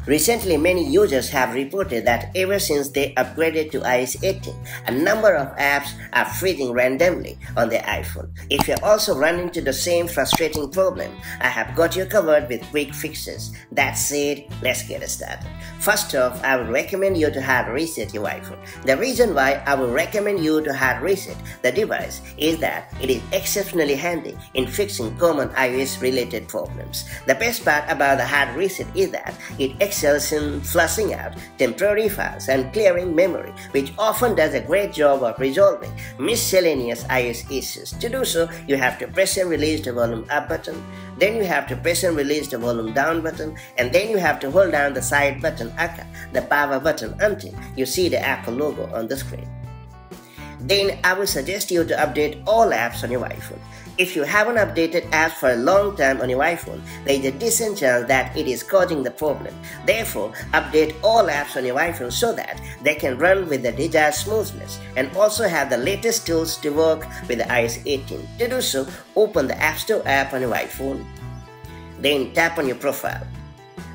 Recently, many users have reported that ever since they upgraded to iOS 18, a number of apps are freezing randomly on their iPhone. If you're also running into the same frustrating problem, I have got you covered with quick fixes. That said, let's get started. First off, I would recommend you to hard reset your iPhone. The reason why I would recommend you to hard reset the device is that it is exceptionally handy in fixing common iOS-related problems. The best part about the hard reset is that it excels in flushing out temporary files and clearing memory, which often does a great job of resolving miscellaneous iOS issues. To do so, you have to press and release the volume up button, then you have to press and release the volume down button, and then you have to hold down the side button, aka the power button, until you see the Apple logo on the screen. Then I will suggest you to update all apps on your iPhone. If you haven't updated apps for a long time on your iPhone, there is a decent chance that it is causing the problem. Therefore, update all apps on your iPhone so that they can run with the desired smoothness and also have the latest tools to work with the iOS 18. To do so, open the App Store app on your iPhone. Then tap on your profile.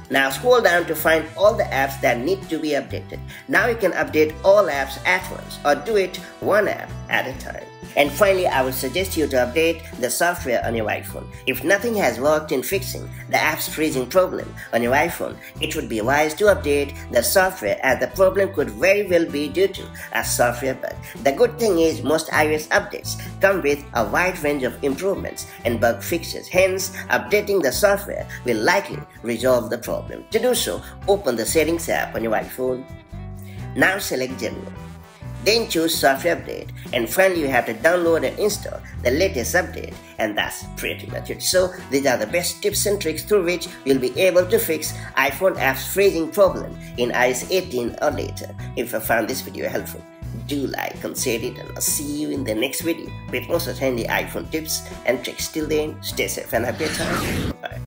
Now scroll down to find all the apps that need to be updated. Now you can update all apps at once or do it one app at a time. And finally, I would suggest you to update the software on your iPhone. If nothing has worked in fixing the app's freezing problem on your iPhone, it would be wise to update the software, as the problem could very well be due to a software bug. The good thing is most iOS updates come with a wide range of improvements and bug fixes. Hence, updating the software will likely resolve the problem. To do so, open the Settings app on your iPhone. Now select General. Then choose Software Update, and finally you have to download and install the latest update, and that's pretty much it. So these are the best tips and tricks through which you'll be able to fix iPhone apps freezing problem in iOS 18 or later. If you found this video helpful, do like and share it, and I'll see you in the next video with more such handy iPhone tips and tricks. Till then, stay safe and have a good time. Bye.